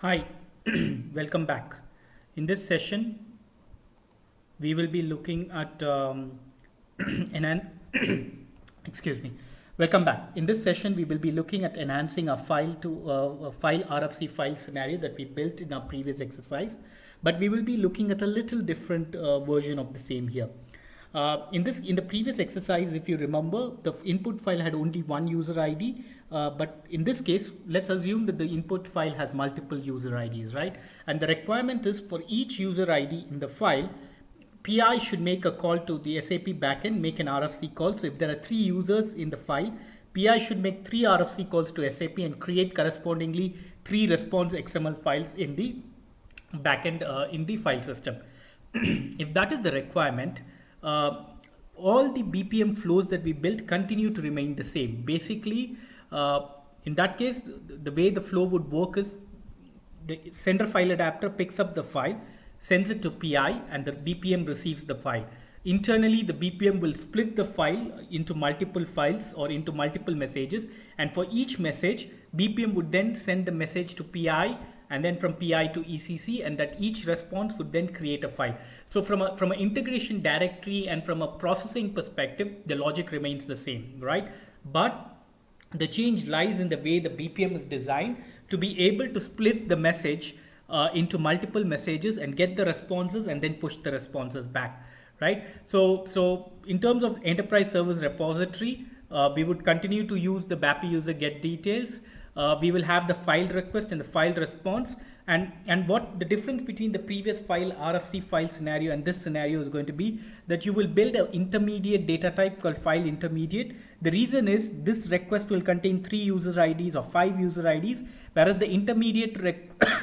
Hi, welcome back. In this session, we will be looking at excuse me. Welcome back. In this session, we will be looking at enhancing a file to a file RFC file scenario that we built in our previous exercise, but we will be looking at a little different version of the same here. In the previous exercise, if you remember, the input file had only one user ID, but in this case, let's assume that the input file has multiple user IDs, right? And the requirement is for each user ID in the file, PI should make a call to the SAP backend, make an RFC call. So if there are 3 users in the file, PI should make 3 RFC calls to SAP and create correspondingly 3 response XML files in the backend in the file system. If that is the requirement, all the BPM flows that we built continue to remain the same. Basically, in that case, the way the flow would work is the sender file adapter picks up the file, sends it to PI, and the BPM receives the file. Internally, the BPM will split the file into multiple files or into multiple messages, and for each message, BPM would then send the message to PI and then from PI to ECC, and that each response would then create a file. So from an integration directory and from a processing perspective, the logic remains the same, right? But the change lies in the way the BPM is designed to be able to split the message into multiple messages and get the responses and then push the responses back, right? So in terms of enterprise service repository, we would continue to use the BAPI user get details. We will have the file request and the file response, and what the difference between the previous file RFC file scenario and this scenario is going to be that you will build an intermediate data type called file intermediate. The reason is this request will contain 3 user IDs or 5 user IDs, whereas the intermediate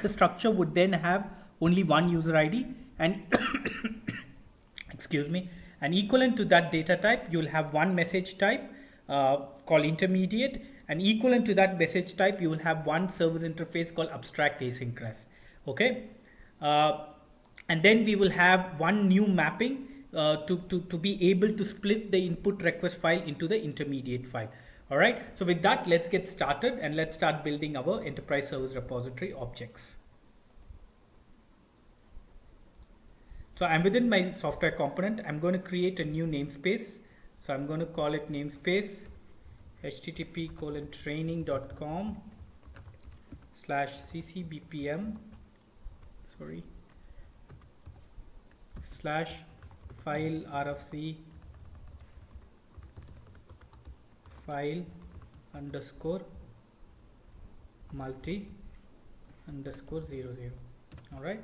structure would then have only 1 user ID, and excuse me, and equivalent to that data type, you will have one message type called intermediate, and equivalent to that message type, you will have one service interface called abstract asynchronous. Okay, and then we will have one new mapping to be able to split the input request file into the intermediate file. All right, so with that, let's get started and let's start building our enterprise service repository objects. So I'm within my software component. I'm going to create a new namespace. So I'm going to call it namespace http://training.com/ccbpm /file RFC file underscore multi underscore 00. All right,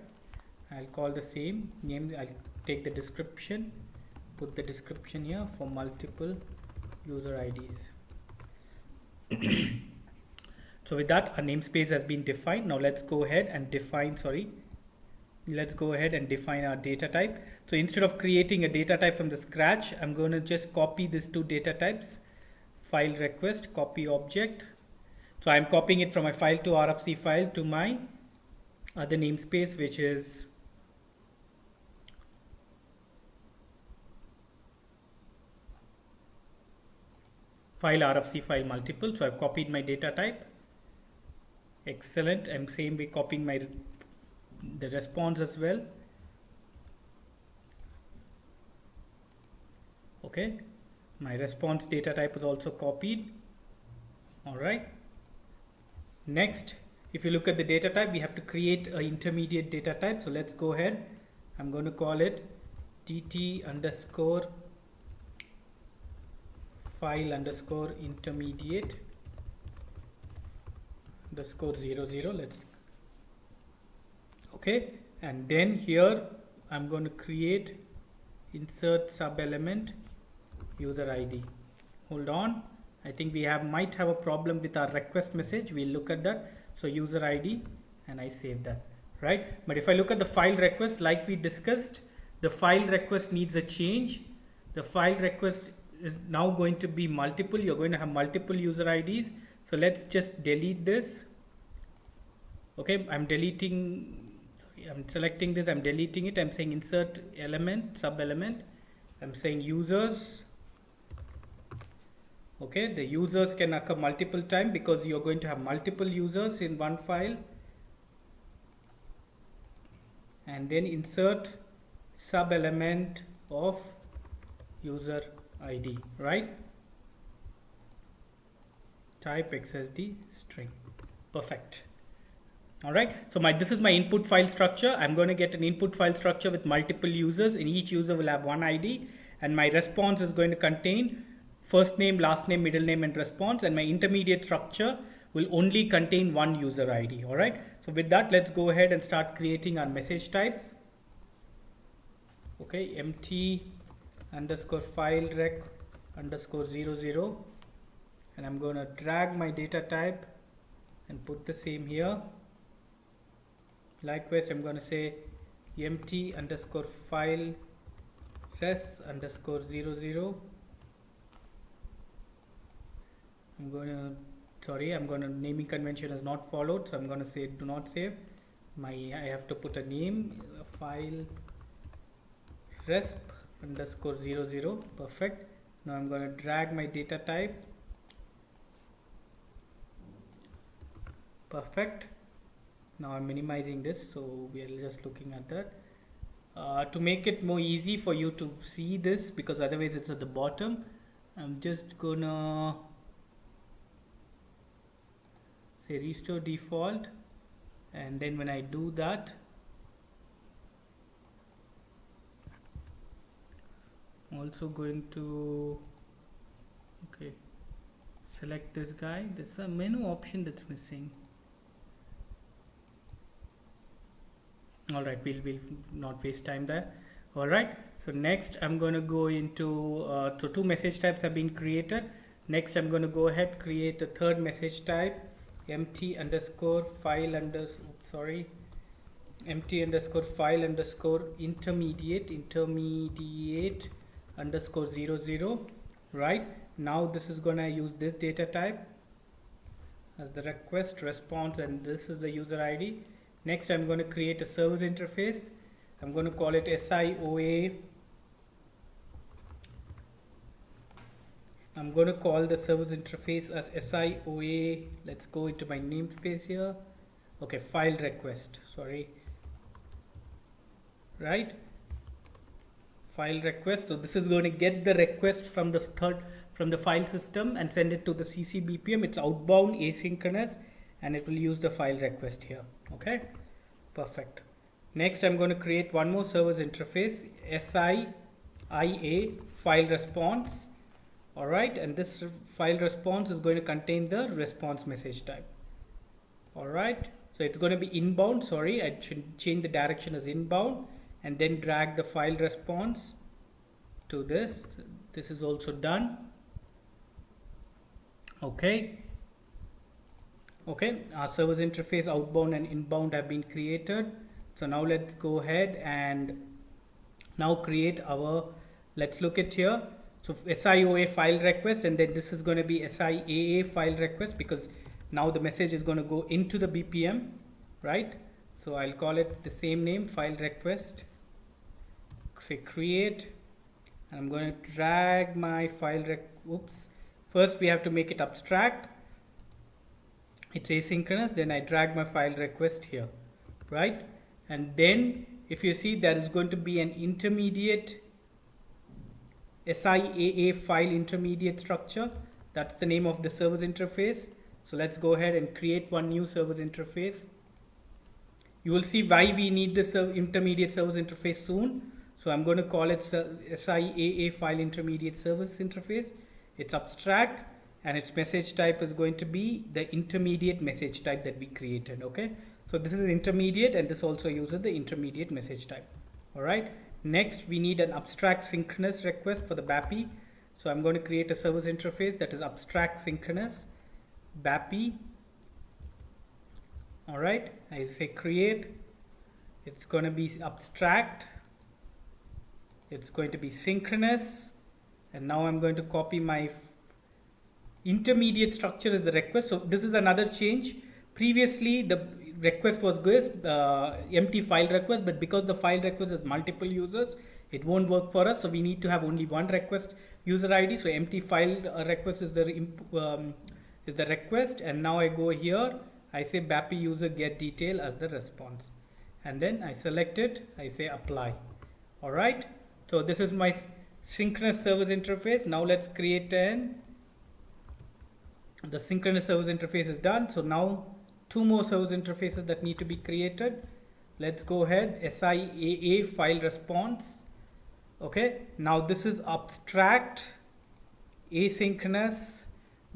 I'll call the same name. I'll take the description, put the description here for multiple user IDs. So with that, our namespace has been defined. Now let's go ahead and define our data type. So instead of creating a data type from the scratch, I'm going to just copy these 2 data types, file request, copy object. So I'm copying it from my file to RFC file to my other namespace, which is file RFC file multiple. So I've copied my data type. Excellent. I'm same way copying the response as well. Okay, my response data type is also copied. All right, next, if you look at the data type, we have to create an intermediate data type. So let's go ahead. I'm going to call it dt underscore file underscore intermediate underscore 00. Let's okay, and then here I'm going to create insert sub element user ID. Hold on, I think we might have a problem with our request message. We'll look at that. So user ID, and I save that, right? But if I look at the file request, like we discussed, the file request needs a change. The file request is now going to be multiple. You're going to have multiple user IDs. So let's just delete this. Okay, I'm selecting this, I'm deleting it. I'm saying insert element, sub element. I'm saying users. Okay, the users can occur multiple times because you're going to have multiple users in one file. and then insert sub element of user ID, right? Type XSD string. Perfect. All right, so this is my input file structure. I'm going to get an input file structure with multiple users, and each user will have one ID, and my response is going to contain first name, last name, middle name, and response, and my intermediate structure will only contain one user ID. All right, so with that, let's go ahead and start creating our message types. Okay, empty underscore file rec underscore 00, and I'm going to drag my data type and put the same here. Likewise, I'm going to say empty underscore file res underscore 00. I'm going to naming convention is not followed, so I'm going to say do not save. I have to put a name, file resp underscore 00. Perfect. Now I'm going to drag my data type. Perfect. Now I'm minimizing this, so we are just looking at that. To make it more easy for you to see this, because otherwise it's at the bottom, I'm just gonna say restore default, and then when I do that, I'm also going to select this guy. There's a menu option that's missing. Alright, we'll not waste time there. Alright, so next I'm going to go into so two message types have been created. Next I'm going to go ahead create a third message type, empty underscore file intermediate underscore 00. Right, now this is going to use this data type as the request, response, and this is the user ID. Next, I'm going to create a service interface. I'm going to call it SIOA. I'm going to call the service interface as SIOA. Let's go into my namespace here. Okay, file request. Sorry. Right? File request. So this is going to get the request from the file system and send it to the CCBPM. It's outbound, asynchronous, and it will use the file request here. Okay, perfect. Next, I'm going to create one more service interface, SIIA file response. All right, and this file response is going to contain the response message type. All right, so it's going to be inbound. Sorry, I should change the direction as inbound, and then drag the file response to this. This is also done. Okay. Okay, our service interface outbound and inbound have been created. So now let's go ahead and now create our, let's look at here. So SIOA file request, and then this is going to be SIAA file request, because now the message is going to go into the BPM, right? So I'll call it the same name, file request. Say create, and I'm going to drag my file First we have to make it abstract. It's asynchronous, then I drag my file request here, right? And then if you see, there is going to be an intermediate SIAA file intermediate structure. That's the name of the service interface. So let's go ahead and create one new service interface. You will see why we need this intermediate service interface soon. So I'm going to call it SIAA file intermediate service interface. It's abstract, and its message type is going to be the intermediate message type that we created. Okay, so this is intermediate, and this also uses the intermediate message type. All right, next we need an abstract synchronous request for the BAPI. So I'm going to create a service interface that is abstract synchronous BAPI. All right, I say create. It's going to be abstract, it's going to be synchronous, and now I'm going to copy my intermediate structure as the request. So this is another change. Previously the request was empty file request, but because the file request has multiple users, it won't work for us. So we need to have only one request user ID. So empty file request is the request, and now I go here, I say BAPI user get detail as the response, and then I select it, I say apply. All right, so this is my synchronous service interface. Now let's create the synchronous service interface is done. So now two more service interfaces that need to be created. Let's go ahead, SIAA file response. Okay, now this is abstract asynchronous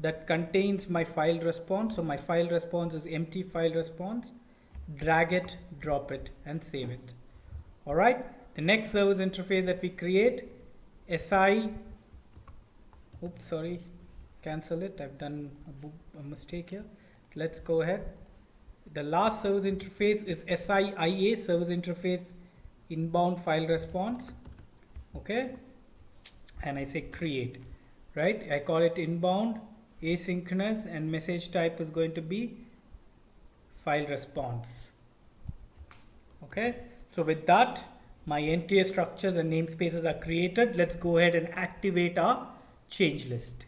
that contains my file response. So my file response is empty file response. Drag it, drop it, and save it. All right, the next service interface that we create, cancel it, I've done a mistake here. Let's go ahead. The last service interface is SIIA, service interface inbound file response. Okay, and I say create, right? I call it inbound asynchronous, and message type is going to be file response. Okay, so with that, my NTA structures and namespaces are created. Let's go ahead and activate our change list.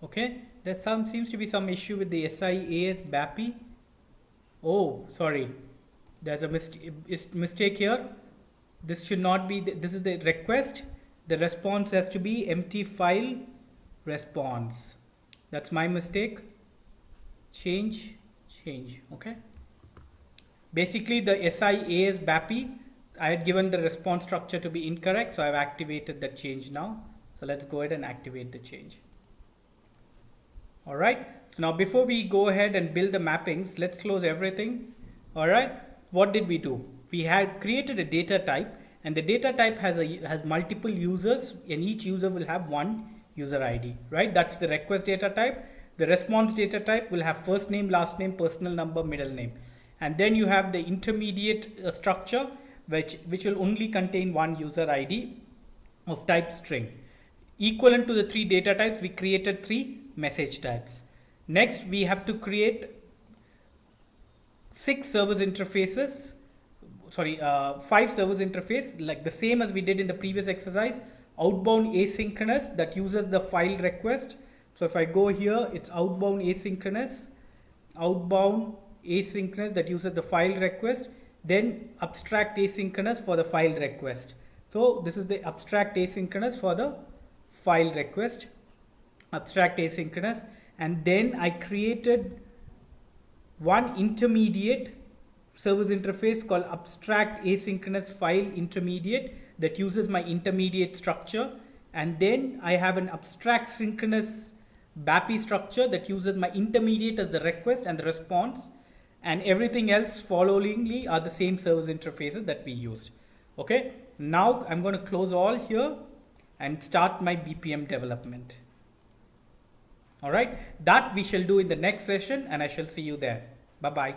Okay, there seems to be some issue with the SAP. Oh, sorry, there's a mistake here. This should not be, this is the request. The response has to be empty file response. That's my mistake. Change. Okay. Basically, the SAP, I had given the response structure to be incorrect, so I've activated the change now. So let's go ahead and activate the change. All right. So now before we go ahead and build the mappings, let's close everything. All right. What did we do? We had created a data type, and the data type has multiple users, and each user will have one user ID, right? That's the request data type. The response data type will have first name, last name, personal number, middle name. And then you have the intermediate structure, which will only contain one user ID of type string. Equivalent to the three data types, we created three message types. Next, we have to create 5 service interface, like the same as we did in the previous exercise. Outbound asynchronous that uses the file request. So if I go here, it's outbound asynchronous that uses the file request, then abstract asynchronous for the file request. So this is the abstract asynchronous for the file request, abstract asynchronous, and then I created one intermediate service interface called abstract asynchronous file intermediate that uses my intermediate structure, and then I have an abstract synchronous BAPI structure that uses my intermediate as the request and the response, and everything else followingly are the same service interfaces that we used. Okay, now I'm going to close all here and start my BPM development. All right, that we shall do in the next session, and I shall see you there. Bye-bye.